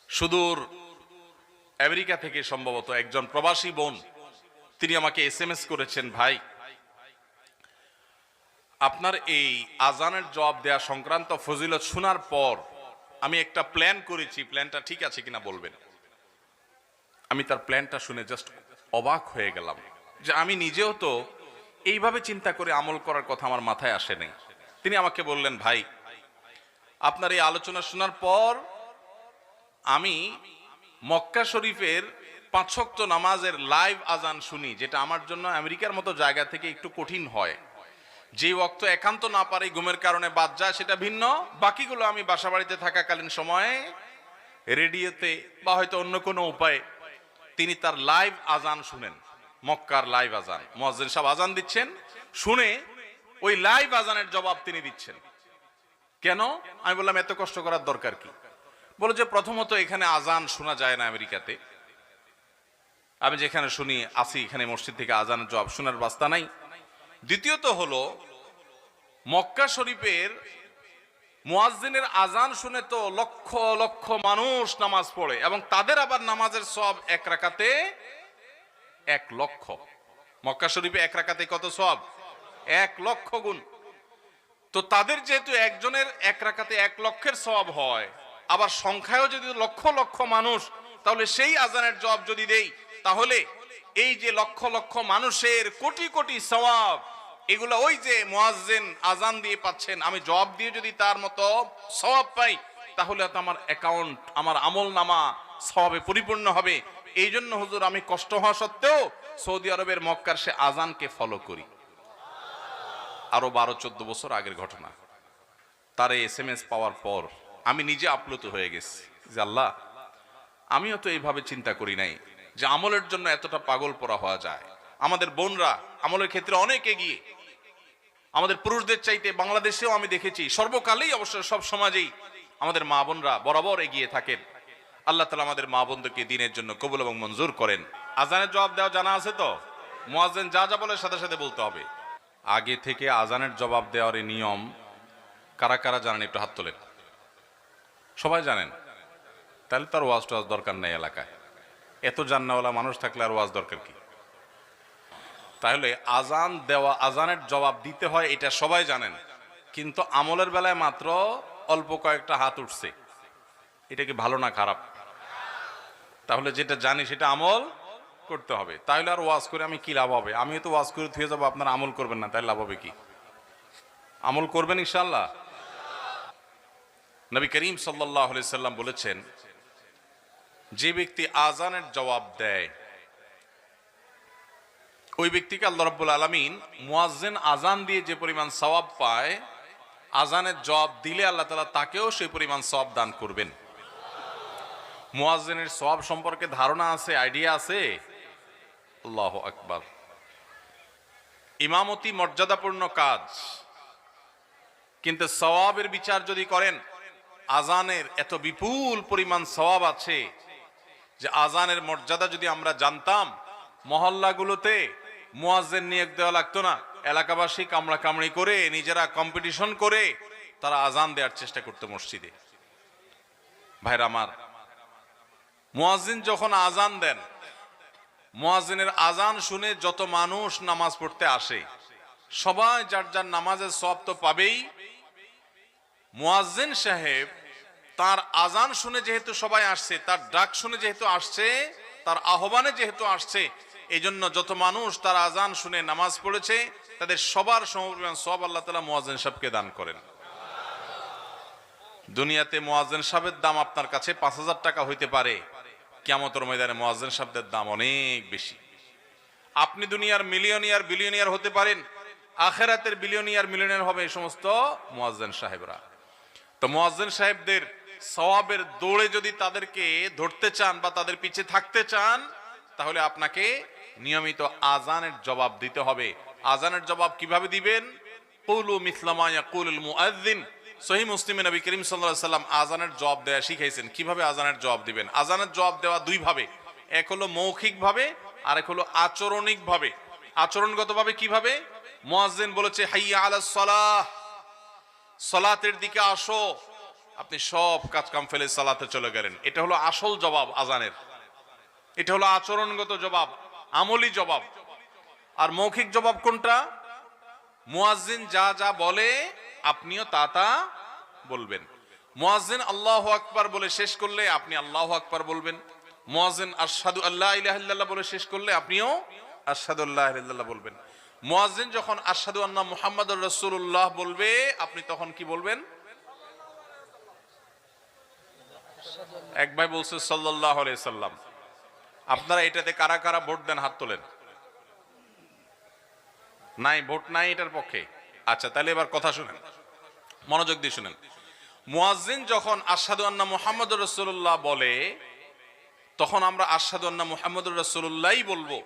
সুদূর আমেরিকা থেকে সম্ভবত একজন প্রবাসী বোন তিনি আমাকে এসএমএস করেছেন, ভাই আপনার এই আজানের জবাব দেয়া সংক্রান্ত ফজিলত শোনার পর আমি একটা প্ল্যান করেছি, প্ল্যানটা ঠিক আছে কিনা বলবেন। আমি তার প্ল্যানটা শুনে জাস্ট অবাক হয়ে গেলাম যে আমি নিজেও তো এইভাবে চিন্তা করে আমল করার কথা আমার মাথায় আসে নাই। তিনি আমাকে বললেন, ভাই আপনার এই আলোচনা শোনার পর আমি মক্কা শরীফের 5 ওয়াক্ত নামাজের লাইভ আজান শুনি, যেটা আমার জন্য আমেরিকার মতো জায়গা থেকে একটু কঠিন হয়। যে ওয়াক্ত একান্ত না পারি, ঘুমের কারণে বাদ যায়, সেটা ভিন্ন। বাকিগুলো আমি বাসা বাড়িতে থাকাকালীন সময়ে রেডিওতে বা হয়তো অন্য কোনো উপায়ে তিনি তার লাইভ আজান শুনেন। মক্কার লাইভ আজান, মুয়াজ্জিন সাহেব আজান দিচ্ছেন, শুনে ওই লাইভ আজানের জবাব তিনি দিচ্ছেন। কেন? আমি বললাম এত কষ্ট করার দরকার কি? বলে যে প্রথমত এখানে আজান শোনা যায় না আমেরিকাতে, আমি যেখানে শুনি আসি এখানে মসজিদ থেকে আজানের জবাব শোনার রাস্তা নাই। দ্বিতীয়ত হলো মক্কা শরীফের মুয়াজ্জিনের আজান শুনে তো লক্ষ লক্ষ মানুষ নামাজ পড়ে, এবং তাদের আবার নামাজের সব এক রাকাতে 1 লক্ষ। মক্কা শরীফে এক রাকাতে কত সওয়াব? 1 লক্ষ গুণ। তো তাদের যেহেতু একজনের এক রাকাতে 1 লক্ষের সওয়াব হয়, আবার সংখ্যায়ও যদি লক্ষ লক্ষ মানুষ, তাহলে সেই আজানের জবাব যদি দেই, তাহলে এই যে লক্ষ লক্ষ মানুষের কোটি কোটি সওয়াব, এগুলো ওই যে মুয়াজ্জিন আজান দিয়ে পাচ্ছেন, আমি জবাব দিয়ে যদি তার মতো সওয়াব পাই, তাহলে তো আমার অ্যাকাউন্ট, আমার আমল নামা সওয়াবে পরিপূর্ণ হবে। এই জন্য হুজুর আমি কষ্ট হওয়া সত্ত্বেও সৌদি আরবের মক্কার সে আজানকে ফলো করি। আরো 12-14 বছর আগের ঘটনা। তার এই এসএমএস পাওয়ার পর আমি নিজে আপ্লুত হয়ে গেছি যে আল্লাহ, আমিও তো এইভাবে চিন্তা করি নাই যে আমলের জন্য এতটা পাগল পড়া হওয়া যায়। আমাদের বোনরা আমলের ক্ষেত্রে অনেক এগিয়ে, আমাদের পুরুষদের চাইতে বাংলাদেশেও আমি দেখেছি, সর্বকালেই অবশ্য সব সমাজেই আমাদের মা বোনরা বরাবর এগিয়ে থাকেন। আল্লাহ তাআলা আমাদের মা বোনদেরকে দ্বীনের জন্য কবুল এবং মঞ্জুর করেন। আজানের জবাব দেওয়া জানা আছে তো? মুয়াজ্জিন যা যা বলে সাথে সাথে বলতে হবে। আগে থেকে আজানের জবাব দেওয়ার এই নিয়ম কারা কারা জানেন একটু হাত তোলেন। সবাই জানেন? তাহলে তার ওয়াজ টোয়াজ দরকার নেই এলাকায়। এত জান্নাওয়ালা মানুষ থাকলে আর ওয়াজ দরকার কি? তাহলে আজান দেওয়া, আজানের জবাব দিতে হয়, এটা সবাই জানেন, কিন্তু আমলের বেলায় মাত্র অল্প কয়েকটা হাত উঠছে। এটা কি ভালো না খারাপ? তাহলে যেটা জানি সেটা আমল করতে হবে। তাহলে আর ওয়াজ করে আমি কি লাভ হবে? আমিও তো ওয়াজ করে থুয়ে যাবো, আপনারা আমল করবেন না, তাহলে লাভ হবে কি? আমল করবেন ইনশাআল্লাহ। নবী করিম সাল্লাল্লাহু আলাইহি সাল্লাম বলেছেন, যে ব্যক্তি আজানের জবাব দেয় ওই ব্যক্তিকে আল্লাহ রাব্বুল আলামিন মুয়াজ্জিন আজান দিয়ে যে পরিমাণ সওয়াব পায়, আজানের জবাব দিলে আল্লাহ তাআলা তাকেও সেই পরিমাণ সওয়াব দান করবেন। মুয়াজ্জিনের সওয়াব সম্পর্কে ধারণা আছে, আইডিয়া আছে? আল্লাহু আকবার। ইমামতি মর্যাদাপূর্ণ কাজ, কিন্তু সওয়াবের বিচার যদি করেন, আজানের এত বিপুল পরিমাণ সওয়াব আছে যে আজানের মর্যাদা যদি আমরা জানতাম, মহল্লাগুলোতে মুয়াজ্জিন নিয়োগ দেওয়া লাগতো না। এলাকাবাসী কামড়া কামড়ি করে, নিজেরা কম্পিটিশন করে তারা আজান দেওয়ার চেষ্টা করতো মসজিদে। ভাইরা আমার, মুয়াজ্জিন যখন আজান দেন, মুয়াজ্জিনের আজান শুনে যত মানুষ নামাজ পড়তে আসে, সবাই যার যার নামাজের সওয়াব তো পাবেই। মুয়াজ্জিন সাহেব তার আজান শুনে যেহেতু সবাই আসছে, তার ডাক শুনে যেহেতু আসছে, তার আহ্বানে যেহেতু আসছে, এই জন্য যত মানুষ তার আজান শুনে নামাজ পড়েছে, তাদের সবার সমপরিমাণ সওয়াব আল্লাহ তাআলা মুয়াজ্জিন সাহেবকে দান করেন। দুনিয়াতে মুয়াজ্জিন সাহেবের দাম আপনার কাছে 5000 টাকা হইতে পারে, কিয়ামতের ময়দানে মুয়াজ্জিন সাহেবদের দাম অনেক বেশি। আপনি দুনিয়ার মিলিয়নিয়ার বিলিয়নিয়ার হতে পারেন, আখিরাতের বিলিয়নিয়ার মিলিয়নিয়ার হবে এই সমস্ত মুয়াজ্জিন সাহেবরা। তো মুয়াজ্জিন সাহেবদের সওয়াবের দৌড়ে যদি তাদেরকে ধরতে চান বা তাদের পিছে থাকতে চান, তাহলে আপনাকে নিয়মিত আজানের জবাব দিতে হবে। আজানের জবাব কিভাবে দিবেন? কুলু মিসলা মা ইয়াকুলুল মুআজ্জিন। সহিহ মুসলিমে নবী করিম সাল্লাল্লাহু আলাইহি সাল্লাম আজানের জবাব দেয়া শিখাইছেন। কিভাবে আজানের জবাব দিবেন? আজানের জবাব দেওয়া দুই ভাবে, এক হলো মৌখিক ভাবে, আর এক হলো আচরণিক ভাবে। আচরণগত ভাবে কিভাবে? মুয়াজ্জিন বলেছে হাইয়া আলাস সালাহ, সালাতের দিকে আসো, আপনি সব কাজ কাম ফেলে সালাতে চলে গেলেন। এটা হলো আসল জবাব আজানের। এটা হলো আচরণগত জবাব, আমলি জবাব। আর মৌখিক জবাব কোনটা? মুয়াজ্জিন যা যা বলে আপনিও তা তা বলবেন। মুয়াজ্জিন আল্লাহু আকবার বলে শেষ করলে আপনি আল্লাহু আকবার বলবেন। মুয়াজ্জিন আশহাদু আল্লা ইলাহা ইল্লাল্লাহ বলে শেষ করলে আপনিও আশহাদু আল্লা ইলাহা ইল্লাল্লাহ বলবেন। মুয়াজ্জিন যখন আশহাদু আন্না মুহাম্মাদুর রাসূলুল্লাহ বলবে, আপনি তখন কি বলবেন? এক ভাই বলছে সাল্লাল্লাহু আলাইহি সাল্লাম। আপনারা এটাতে কারা কারা ভোট দেন হাত তোলেন। নাই, ভোট নাই এটার পক্ষে। আচ্ছা, তাহলে এবার কথা শুনেন, মনোযোগ দিয়ে শুনেন। মুয়াজ্জিন যখন আশহাদু আন্না মুহাম্মাদুর রাসূলুল্লাহ বলে, তখন আমরা আশহাদু আন্না মুহাম্মাদুর রাসূলুল্লাহই বলবো।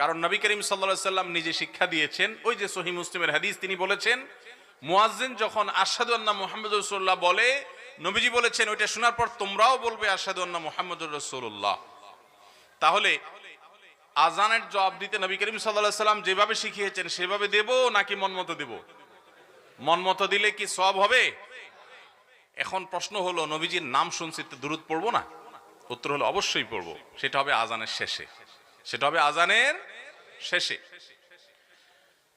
কারণ নবী করিম সাল্লাল্লাহু আলাইহি সাল্লাম নিজে শিক্ষা দিয়েছেন, ওই যে সহিহ মুসলিমের হাদিস, তিনি বলেছেন মুয়াজ্জিন যখন আশহাদু আন্না মুহাম্মাদুর রাসূলুল্লাহ বলে, নবীজি বলেছেন ওইটা শোনার পর তোমরাও বলবে আশহাদু আন্না মুহাম্মাদুর রাসূলুল্লাহ। তাহলে আজানের জবাব দিতে নবী করিম সাল্লাল্লাহু আলাইহি সাল্লাম যেভাবে শিখিয়েছেন সেভাবে দেব নাকি মন মতো দেব? মন মতো দিলে কি সওয়াব হবে? এখন প্রশ্ন হলো, নবীজির নাম শুনছি তো দুরূদ পড়বো না? উত্তর হলো অবশ্যই পড়বো। সেটা হবে আজানের শেষে, সেটা হবে আজানের শেষে।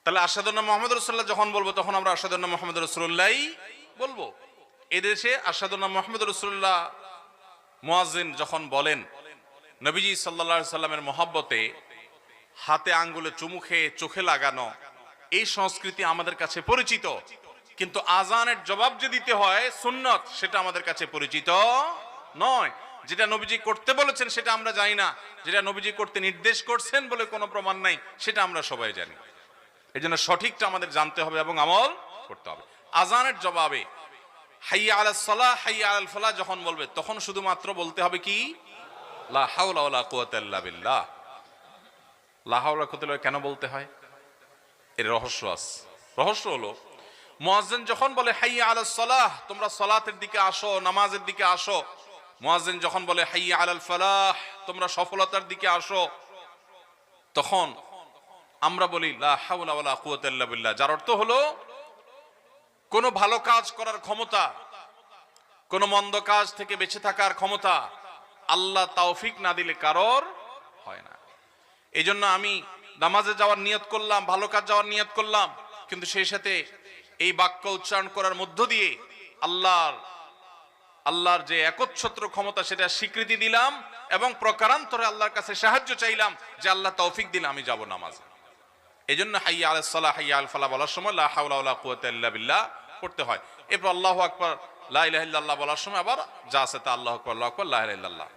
তাহলে আশহাদু আন্না মুহাম্মাদুর রাসূলুল্লাহ যখন বলবো, তখন আমরা আশহাদু আন্না মুহাম্মাদুর রাসূলুল্লাহই বলবো। এদেশে আশহাদু আন্না মুহাম্মাদুর রাসূলুল্লাহ মুয়াজ্জিন যখন বলেন, নবীজি সাল্লাল্লাহু আলাইহি সাল্লামের মহব্বতে হাতে আঙ্গুলে চুমু খেয়ে চোখে লাগানো, এই সংস্কৃতি আমাদের কাছে পরিচিত। কিন্তু আজানের জবাব যে দিতে হয় সুন্নত, সেটা আমাদের কাছে পরিচিত নয়। যেটা নবীজি করতে বলেছেন সেটা আমরা জানি না, যেটা নবীজি করতে নির্দেশ করছেন বলে কোনো প্রমাণ নাই সেটা আমরা সবাই জানি। এই জন্য সঠিকটা আমাদের জানতে হবে এবং আমল করতে হবে। আজানের জবাবে হাইয়া আলাস সালাহ হাইয়া আলাল ফালাহ যখন বলবে, তখন শুধুমাত্র বলতে হবে কি? লা হাওলা ওয়ালা কুওয়াতা ইল্লা বিল্লাহ। লা হাওলা কুওয়াতা ইল্লা কেন বলতে হয়? এর রহস্য আছে। রহস্য হলো, মুয়াজ্জিন যখন বলে হাইয়া আলাস সালাহ, তোমরা সালাতের দিকে আসো, নামাজের দিকে আসো। মুয়াজ্জিন যখন বলে হাইয়া আলাল ফালাহ, তোমরা সফলতার দিকে আসো, তখন আমরা বলি লা হাওলা ওয়ালা কুওয়াতা ইল্লা বিল্লাহ, যার অর্থ হলো কোনো ভালো কাজ করার ক্ষমতা, কোনো মন্দ কাজ থেকে বেঁচে থাকার ক্ষমতা আল্লাহ তৌফিক না দিলে কারোর হয় না। এই জন্য আমি নামাজে যাওয়ার নিয়ত করলাম, ভালো কাজ যাওয়ার নিয়ত করলাম, কিন্তু সেই সাথে এই বাক্য উচ্চারণ করার মধ্য দিয়ে আল্লাহর যে একচ্ছত্র ক্ষমতা সেটা স্বীকৃতি দিলাম এবং প্রকারান্তরে আল্লাহর কাছে সাহায্য চাইলাম যে আল্লাহ তৌফিক দিলে আমি যাব নামাজে। এই জন্য হাইয়া আলাস সালাহ হাইয়া আল ফালাহ বলার সময় লা হাওলা ওয়ালা কুওয়াতা ইল্লা বিল্লাহ পড়তে হয়। এরপর আল্লাহু আকবার লা ইলাহা ইল্লাল্লাহ বলার সময় আবার যা আছে তা আল্লাহু আকবার আল্লাহু আকবার লা ইলাহা ইল্লাল্লাহ।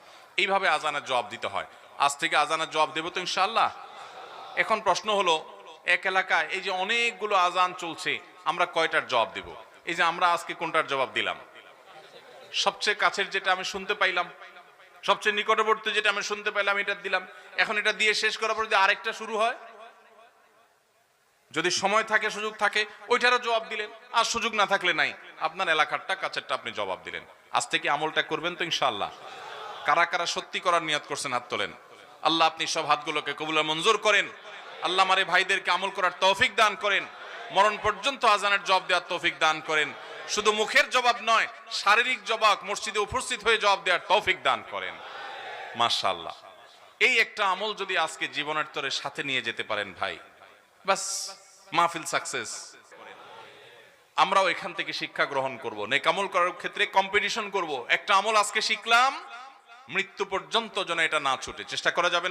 এইভাবে আজানের জবাব দিতে হয়। আজ থেকে আজানের জবাব দেব তো ইনশাআল্লাহ। এখন প্রশ্ন হলো, এক এলাকায় এই যে অনেকগুলো আজান চলছে, আমরা কয়টার জবাব দেব? এই যে আমরা আজকে কোনটার জবাব দিলাম? সবচেয়ে কাছের যেটা আমি শুনতে পাইলাম, সবচেয়ে নিকটবর্তী যেটা আমি শুনতে পাইলাম, এটা দিলাম। এখন এটা দিয়ে শেষ করার পর যদি আরেকটা শুরু হয়, যদি সময় থাকে, সুযোগ থাকে, ওইটারও জবাব দিলেন, আর সুযোগ না থাকলে নাই, আপনার এলাকারটা কাছেরটা আপনি জবাব দিলেন। আজ থেকে আমলটা করবেন তো ইনশাআল্লাহ? কারা কারা সত্যি করার নিয়ত করছেন হাত তোলেন। আল্লাহ আপনি সব হাতগুলোকে কবুল মঞ্জুর করেন। আল্লাহ আমারে ভাইদেরকে আমল করার তৌফিক দান করেন, মরণ পর্যন্ত আজানের জবাব দেওয়ার তৌফিক দান করেন। শুধু মুখের জবাব নয়, শারীরিক জবাব, মসজিদে উপস্থিত হয়ে জবাব দেওয়ার তৌফিক দান করেন। মাশাআল্লাহ। এই একটা আমল যদি আজকে জীবনের তরে সাথে নিয়ে যেতে পারেন ভাই, বাস মাহফিল সাকসেস। আমরাও এখান থেকে শিক্ষা গ্রহণ করব, নেক আমল করার ক্ষেত্রে কম্পিটিশন করব। একটা আমল আজকে শিখলাম, মৃত্যু পর্যন্ত যেন এটা না ছুটে, চেষ্টা করা যাবে।